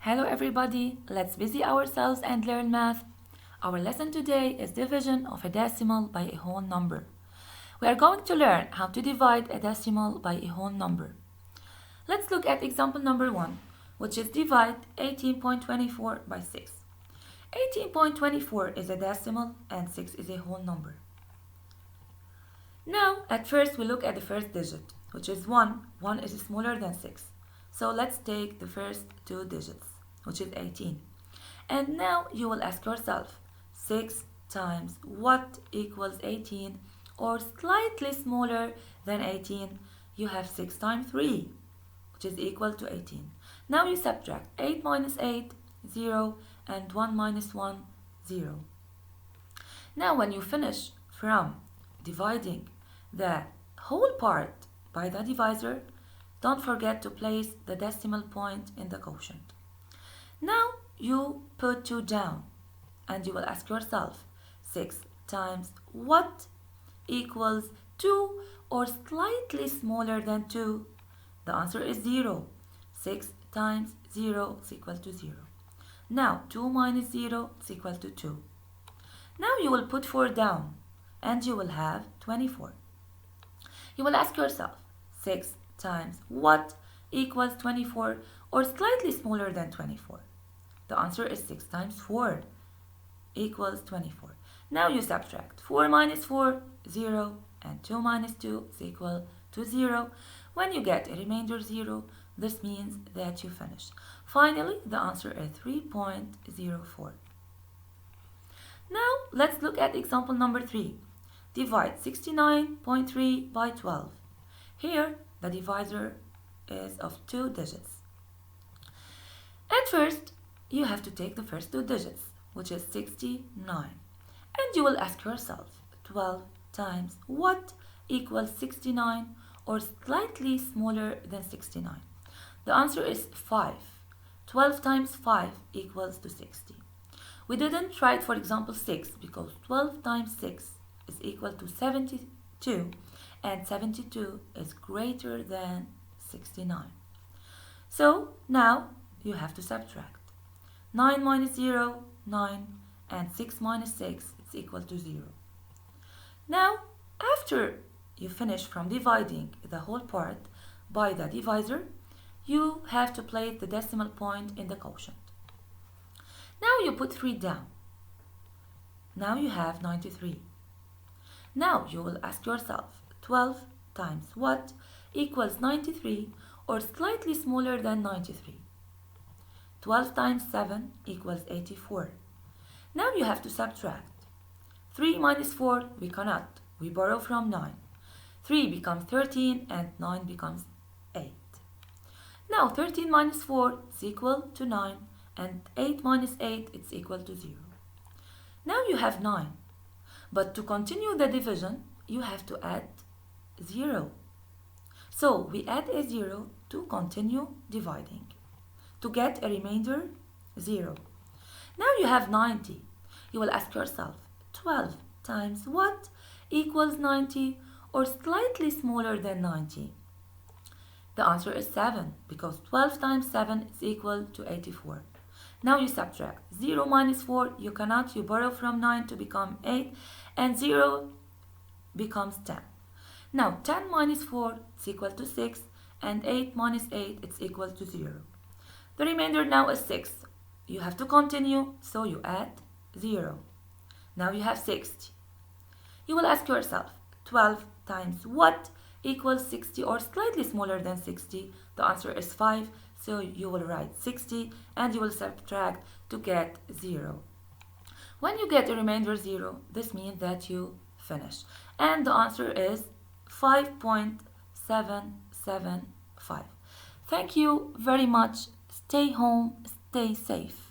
Hello everybody, let's busy ourselves and learn math. Our lesson today is division of a decimal by a whole number. We are going to learn how to divide a decimal by a whole number. Let's look at example number 1, which is divide 18.24 by 6. 18.24 is a decimal and 6 is a whole number. Now, at first we look at the first digit, which is 1. 1 is smaller than 6. So let's take the first two digits, which is 18. And now you will ask yourself, 6 times what equals 18 or slightly smaller than 18? You have 6 times 3, which is equal to 18. Now you subtract 8 minus 8, 0, and 1 minus 1, 0. Now when you finish from dividing the whole part by the divisor, don't forget to place the decimal point in the quotient. Now you put 2 down and you will ask yourself, 6 times what equals 2 or slightly smaller than 2? The answer is 0. 6 times 0 is equal to 0. Now 2 minus 0 is equal to 2. Now you will put 4 down and you will have 24. You will ask yourself, 6 times what equals 24 or slightly smaller than 24? The answer is 6 times 4 equals 24. Now you subtract 4 minus 4, 0, and 2 minus 2 is equal to 0. When you get a remainder 0, this means that you finish. Finally, the answer is 3.04. Now let's look at example number 3. Divide 69.3 by 12. Here, the divisor is of 2 digits. At first, you have to take the first 2 digits, which is 69. And you will ask yourself, 12 times what equals 69 or slightly smaller than 69? The answer is 5. 12 times 5 equals to 60. We didn't write, for example, 6 because 12 times 6 is equal to 72. And 72 is greater than 69. So now you have to subtract. 9 minus 0, 9, and 6 minus 6 is equal to 0. Now, after you finish from dividing the whole part by the divisor, you have to place the decimal point in the quotient. Now you put 3 down. Now you have 93. Now you will ask yourself, 12 times what equals 93 or slightly smaller than 93? 12 times 7 equals 84. Now you have to subtract. 3 minus 4 we cannot. We borrow from 9. 3 becomes 13 and 9 becomes 8. Now 13 minus 4 is equal to 9 and 8 minus 8 is equal to 0. Now you have 9. But to continue the division, you have to add 0. So we add a 0 to continue dividing, to get a remainder 0. Now you have 90. You will ask yourself, 12 times what equals 90 or slightly smaller than 90? The answer is 7 because 12 times 7 is equal to 84. Now you subtract. 0 minus 4, you cannot. You borrow from 9 to become 8 and 0 becomes 10. Now 10 minus 4 is equal to 6 and 8 minus 8 is equal to 0. The remainder now is 6. You have to continue, so you add 0. Now you have 60. You will ask yourself, 12 times what equals 60 or slightly smaller than 60? The answer is 5, so you will write 60 and you will subtract to get 0. When you get a remainder 0, this means that you finish. And the answer is 5.775. Thank you very much. Stay home, stay safe.